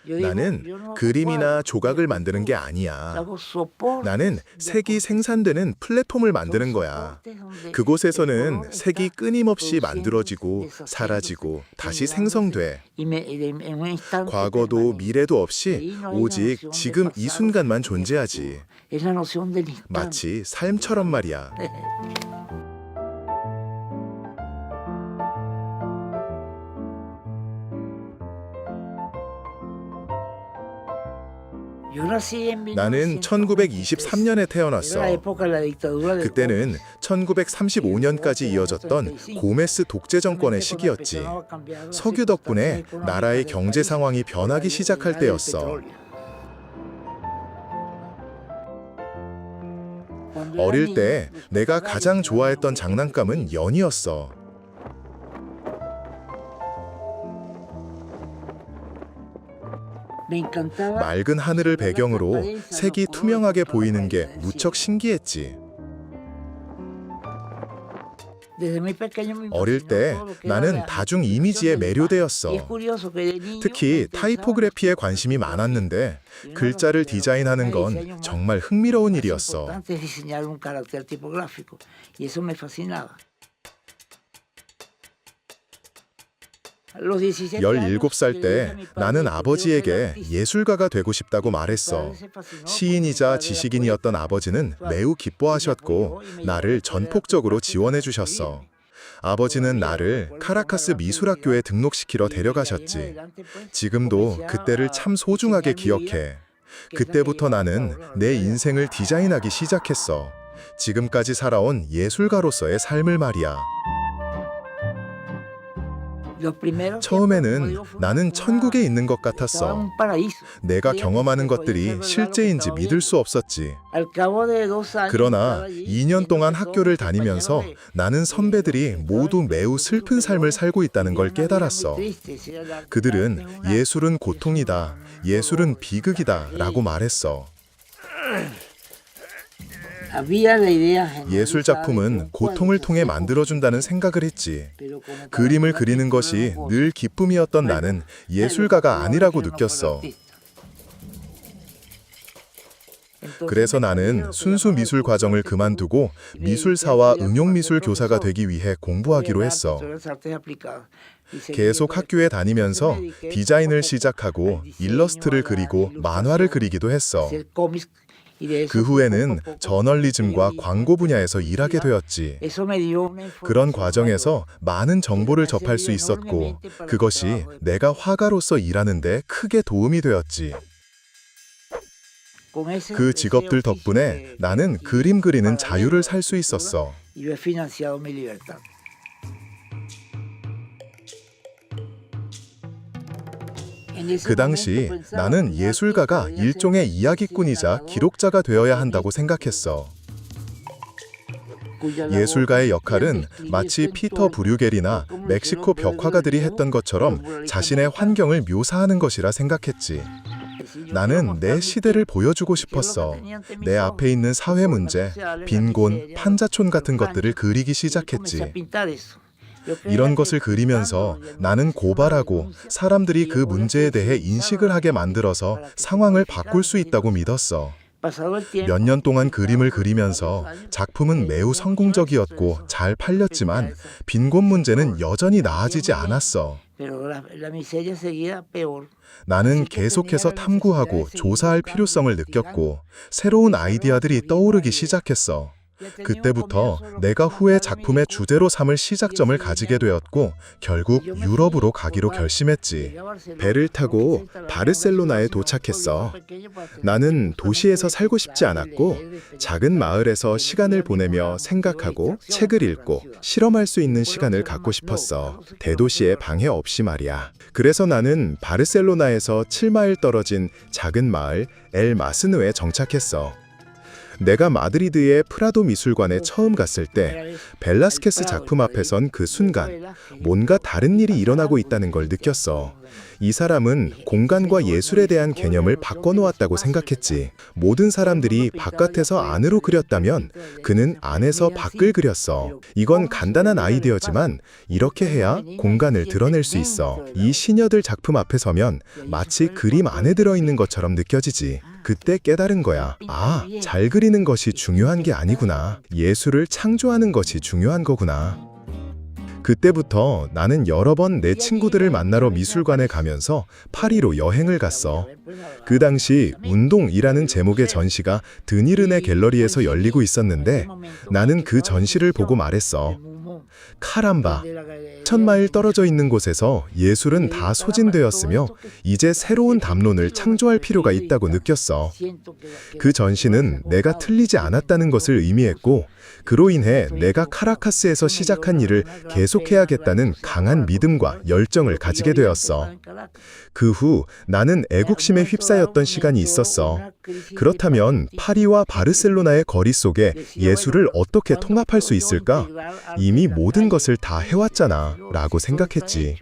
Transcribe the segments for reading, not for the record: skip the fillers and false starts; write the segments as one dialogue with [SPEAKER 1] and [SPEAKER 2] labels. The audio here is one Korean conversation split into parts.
[SPEAKER 1] 나는 그림이나 조각을 만드는 게 아니야. 나는 색이 생산되는 플랫폼을 만드는 거야. 그곳에서는 색이 끊임없이 만들어지고 사라지고 다시 생성돼. 과거도 미래도 없이 오직 지금 이 순간만 존재하지. 마치 삶처럼 말이야. 나는 1923년에 태어났어. 그때는 1935년까지 이어졌던 고메스 독재 정권의 시기였지. 석유 덕분에 나라의 경제 상황이 변하기 시작할 때였어. 어릴 때 내가 가장 좋아했던 장난감은 연이었어. 맑은 하늘을 배경으로 색이 투명하게 보이는 게 무척 신기했지. 어릴 때 나는 다중 이미지에 매료되었어. 특히 타이포그래피에 관심이 많았는데 글자를 디자인하는 건 정말 흥미로운 일이었어. 17살 때 나는 아버지에게 예술가가 되고 싶다고 말했어. 시인이자 지식인이었던 아버지는 매우 기뻐하셨고 나를 전폭적으로 지원해 주셨어. 아버지는 나를 카라카스 미술학교에 등록시키러 데려가셨지. 지금도 그때를 참 소중하게 기억해. 그때부터 나는 내 인생을 디자인하기 시작했어. 지금까지 살아온 예술가로서의 삶을 말이야. 처음에는 나는 천국에 있는 것 같았어. 내가 경험하는 것들이 실제인지 믿을 수 없었지. 그러나 2년 동안 학교를 다니면서 나는 선배들이 모두 매우 슬픈 삶을 살고 있다는 걸 깨달았어. 그들은 예술은 고통이다, 예술은 비극이다 라고 말했어. 예술 작품은 고통을 통해 만들어준다는 생각을 했지. 그림을 그리는 것이 늘 기쁨이었던 나는 예술가가 아니라고 느꼈어. 그래서 나는 순수 미술 과정을 그만두고 미술사와 응용미술 교사가 되기 위해 공부하기로 했어. 계속 학교에 다니면서 디자인을 시작하고 일러스트를 그리고 만화를 그리기도 했어. 그 후에는 저널리즘과 광고 분야에서 일하게 되었지. 그런 과정에서 많은 정보를 접할 수 있었고 그것이 내가 화가로서 일하는 데 크게 도움이 되었지. 그 직업들 덕분에 나는 그림 그리는 자유를 살 수 있었어. 그 당시 나는 예술가가 일종의 이야기꾼이자 기록자가 되어야 한다고 생각했어. 예술가의 역할은 마치 피터 브류겔이나 멕시코 벽화가들이 했던 것처럼 자신의 환경을 묘사하는 것이라 생각했지. 나는 내 시대를 보여주고 싶었어. 내 앞에 있는 사회 문제, 빈곤, 판자촌 같은 것들을 그리기 시작했지. 이런 것을 그리면서 나는 고발하고 사람들이 그 문제에 대해 인식을 하게 만들어서 상황을 바꿀 수 있다고 믿었어. 몇 년 동안 그림을 그리면서 작품은 매우 성공적이었고 잘 팔렸지만 빈곤 문제는 여전히 나아지지 않았어. 나는 계속해서 탐구하고 조사할 필요성을 느꼈고 새로운 아이디어들이 떠오르기 시작했어. 그때부터 내가 후에 작품의 주제로 삼을 시작점을 가지게 되었고 결국 유럽으로 가기로 결심했지. 배를 타고 바르셀로나에 도착했어. 나는 도시에서 살고 싶지 않았고 작은 마을에서 시간을 보내며 생각하고 책을 읽고 실험할 수 있는 시간을 갖고 싶었어. 대도시의 방해 없이 말이야. 그래서 나는 바르셀로나에서 7마일 떨어진 작은 마을 엘 마스누에 정착했어. 내가 마드리드의 프라도 미술관에 처음 갔을 때 벨라스케스 작품 앞에 선 그 순간 뭔가 다른 일이 일어나고 있다는 걸 느꼈어. 이 사람은 공간과 예술에 대한 개념을 바꿔놓았다고 생각했지. 모든 사람들이 바깥에서 안으로 그렸다면 그는 안에서 밖을 그렸어. 이건 간단한 아이디어지만 이렇게 해야 공간을 드러낼 수 있어. 이 시녀들 작품 앞에 서면 마치 그림 안에 들어있는 것처럼 느껴지지. 그때 깨달은 거야. 아, 잘 그리는 것이 중요한 게 아니구나. 예술을 창조하는 것이 중요한 거구나. 그때부터 나는 여러 번 내 친구들을 만나러 미술관에 가면서 파리로 여행을 갔어. 그 당시 운동이라는 제목의 전시가 드니르네 갤러리에서 열리고 있었는데 나는 그 전시를 보고 말했어. 카람바, 1000마일 떨어져 있는 곳에서 예술은 다 소진되었으며 이제 새로운 담론을 창조할 필요가 있다고 느꼈어. 그 전시는 내가 틀리지 않았다는 것을 의미했고 그로 인해 내가 카라카스에서 시작한 일을 계속해야겠다는 강한 믿음과 열정을 가지게 되었어. 그 후 나는 애국심에 휩싸였던 시간이 있었어. 그렇다면 파리와 바르셀로나의 거리 속에 예술을 어떻게 통합할 수 있을까? 이미 모든 것을 다 해왔잖아 라고 생각했지.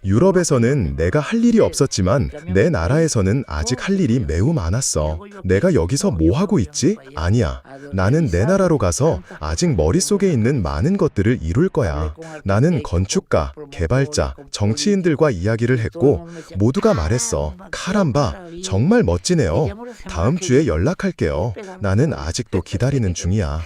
[SPEAKER 1] 유럽에서는 내가 할 일이 없었지만 내 나라에서는 아직 할 일이 매우 많았어. 내가 여기서 뭐 하고 있지? 아니야. 나는 내 나라로 가서 아직 머릿속에 있는 많은 것들을 이룰 거야. 나는 건축가, 개발자, 정치인들과 이야기를 했고 모두가 말했어. 카람바, 정말 멋지네요. 다음 주에 연락할게요. 나는 아직도 기다리는 중이야.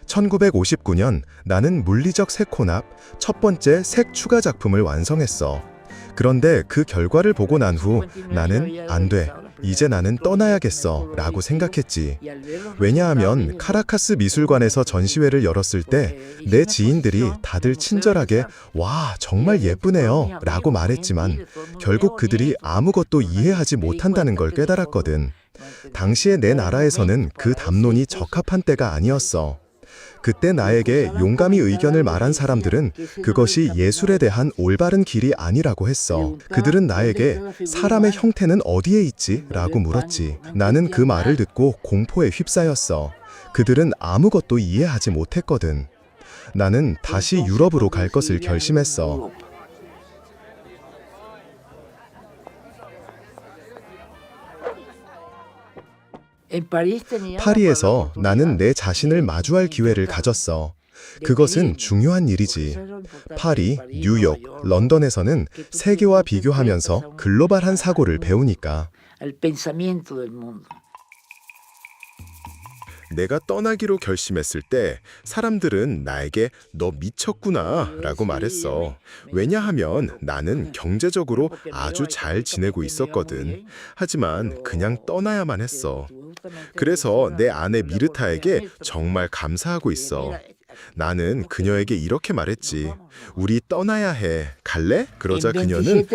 [SPEAKER 1] 1959년 나는 물리적 색 혼합, 첫 번째 색 추가 작품을 완성했어. 그런데 그 결과를 보고 난 후 나는 안 돼. 이제 나는 떠나야겠어 라고 생각했지. 왜냐하면 카라카스 미술관에서 전시회를 열었을 때 내 지인들이 다들 친절하게 와, 정말 예쁘네요 라고 말했지만 결국 그들이 아무것도 이해하지 못한다는 걸 깨달았거든. 당시에 내 나라에서는 그 담론이 적합한 때가 아니었어. 그때 나에게 용감히 의견을 말한 사람들은 그것이 예술에 대한 올바른 길이 아니라고 했어. 그들은 나에게 사람의 형태는 어디에 있지? 라고 물었지. 나는 그 말을 듣고 공포에 휩싸였어. 그들은 아무것도 이해하지 못했거든. 나는 다시 유럽으로 갈 것을 결심했어. 파리에서 나는 내 자신을 마주할 기회를 가졌어. 그것은 중요한 일이지. 파리, 뉴욕, 런던에서는 세계와 비교하면서 글로벌한 사고를 배우니까. 내가 떠나기로 결심했을 때 사람들은 나에게 너 미쳤구나 라고 말했어. 왜냐하면 나는 경제적으로 아주 잘 지내고 있었거든. 하지만 그냥 떠나야만 했어. 그래서 내 아내 미르타에게 정말 감사하고 있어. 나는 그녀에게 이렇게 말했지. 우리 떠나야 해. 갈래? 그러자 그녀는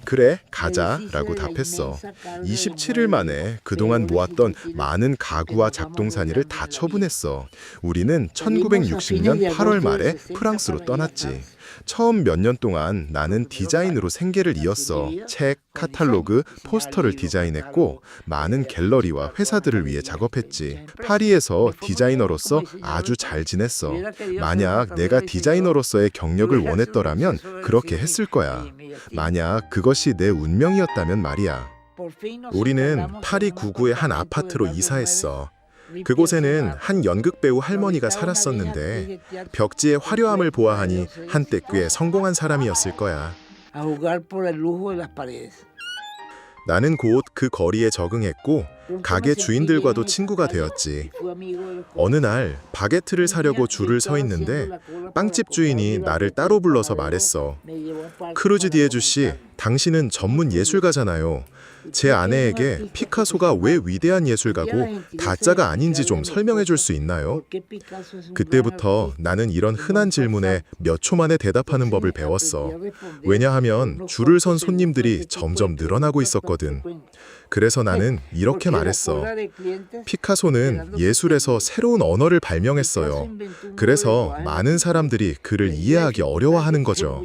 [SPEAKER 1] 그래, 가자 라고 답했어. 27일 만에 그동안 모았던 많은 가구와 잡동사니를 다 처분했어. 우리는 1960년 8월 말에 프랑스로 떠났지. 처음 몇 년 동안 나는 디자인으로 생계를 이었어. 책, 카탈로그, 포스터를 디자인했고 많은 갤러리와 회사들을 위해 작업했지. 파리에서 디자이너로서 아주 잘 지냈어. 만약 내가 디자이너로서의 경력을 원했더라면 그렇게 했을 거야. 만약 그것이 내 운명이었다면 말이야. 우리는 파리 구구의 한 아파트로 이사했어. 그곳에는 한 연극배우 할머니가 살았었는데 벽지의 화려함을 보아하니 한때 꽤 성공한 사람이었을 거야. 나는 곧 그 거리에 적응했고 가게 주인들과도 친구가 되었지. 어느 날 바게트를 사려고 줄을 서 있는데 빵집 주인이 나를 따로 불러서 말했어. 크루즈 디에주 씨, 당신은 전문 예술가잖아요. 제 아내에게 피카소가 왜 위대한 예술가고 다짜가 아닌지 좀 설명해 줄 수 있나요? 그때부터 나는 이런 흔한 질문에 몇 초 만에 대답하는 법을 배웠어. 왜냐하면 줄을 선 손님들이 점점 늘어나고 있었거든. 그래서 나는 이렇게 말했어. 피카소는 예술에서 새로운 언어를 발명했어요. 그래서 많은 사람들이 그를 이해하기 어려워하는 거죠.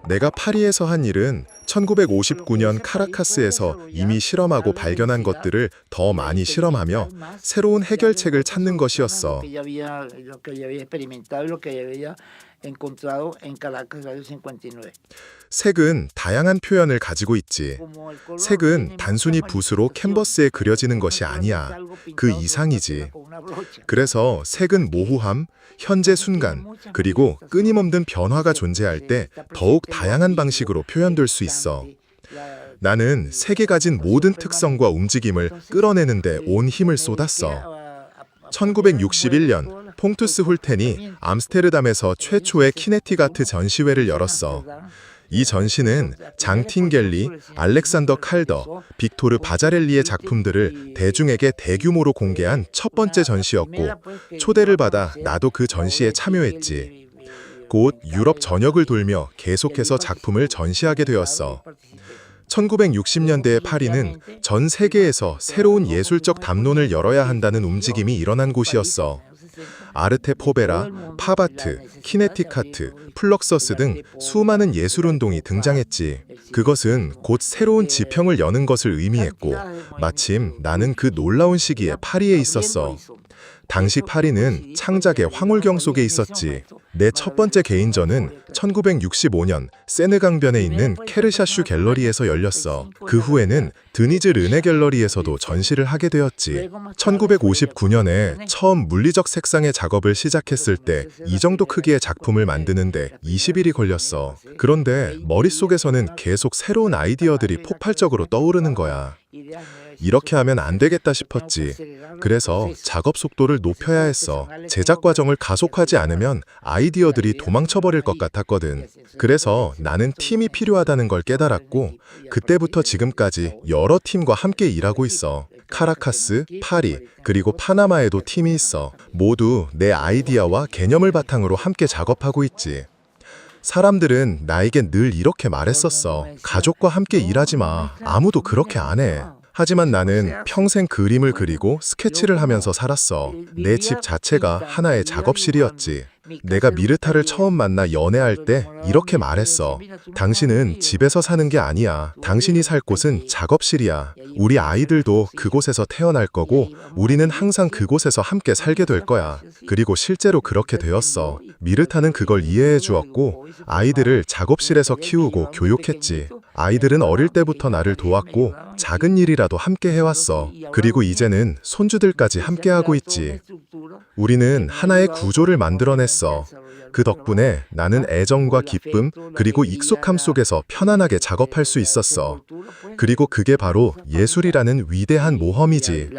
[SPEAKER 1] 내가 파리에서 한 일은 1959년 카라카스에서 이미 실험하고 발견한 것들을 더 많이 실험하며 새로운 해결책을 찾는 것이었어. 색은 다양한 표현을 가지고 있지. 색은 단순히 붓으로 캔버스에 그려지는 것이 아니야. 그 이상이지. 그래서 색은 모호함, 현재 순간, 그리고 끊임없는 변화가 존재할 때 더욱 다양한 방식으로 표현될 수 있어. 나는 색이 가진 모든 특성과 움직임을 끌어내는 데 온 힘을 쏟았어. 1961년 퐁투스 훌텐이 암스테르담에서 최초의 키네틱 아트 전시회를 열었어. 이 전시는 장 틴겔리, 알렉산더 칼더, 빅토르 바자렐리의 작품들을 대중에게 대규모로 공개한 첫 번째 전시였고, 초대를 받아 나도 그 전시에 참여했지. 곧 유럽 전역을 돌며 계속해서 작품을 전시하게 되었어. 1960년대의 파리는 전 세계에서 새로운 예술적 담론을 열어야 한다는 움직임이 일어난 곳이었어. 아르테 포베라, 팝아트, 키네틱 아트, 플럭서스 등 수많은 예술운동이 등장했지. 그것은 곧 새로운 지평을 여는 것을 의미했고, 마침 나는 그 놀라운 시기에 파리에 있었어. 당시 파리는 창작의 황홀경 속에 있었지. 내 첫 번째 개인전은 1965년 세느 강변에 있는 케르샤슈 갤러리에서 열렸어. 그 후에는 드니즈 르네 갤러리에서도 전시를 하게 되었지. 1959년에 처음 물리적 색상의 작업을 시작했을 때 이 정도 크기의 작품을 만드는데 20일이 걸렸어. 그런데 머릿속에서는 계속 새로운 아이디어들이 폭발적으로 떠오르는 거야. 이렇게 하면 안 되겠다 싶었지. 그래서 작업 속도를 높여야 했어. 제작 과정을 가속하지 않으면 아이디어들이 도망쳐버릴 것 같았거든. 그래서 나는 팀이 필요하다는 걸 깨달았고, 그때부터 지금까지 여러 팀과 함께 일하고 있어. 카라카스, 파리, 그리고 파나마에도 팀이 있어. 모두 내 아이디어와 개념을 바탕으로 함께 작업하고 있지. 사람들은 나에게 늘 이렇게 말했었어. 가족과 함께 일하지 마. 아무도 그렇게 안 해. 하지만 나는 평생 그림을 그리고 스케치를 하면서 살았어. 내 집 자체가 하나의 작업실이었지. 내가 미르타를 처음 만나 연애할 때 이렇게 말했어. 당신은 집에서 사는 게 아니야. 당신이 살 곳은 작업실이야. 우리 아이들도 그곳에서 태어날 거고 우리는 항상 그곳에서 함께 살게 될 거야. 그리고 실제로 그렇게 되었어. 미르타는 그걸 이해해 주었고 아이들을 작업실에서 키우고 교육했지. 아이들은 어릴 때부터 나를 도왔고 작은 일이라도 함께 해왔어. 그리고 이제는 손주들까지 함께 하고 있지. 우리는 하나의 구조를 만들어냈어. 그 덕분에 나는 애정과 기쁨 그리고 익숙함 속에서 편안하게 작업할 수 있었어. 그리고 그게 바로 예술이라는 위대한 모험이지.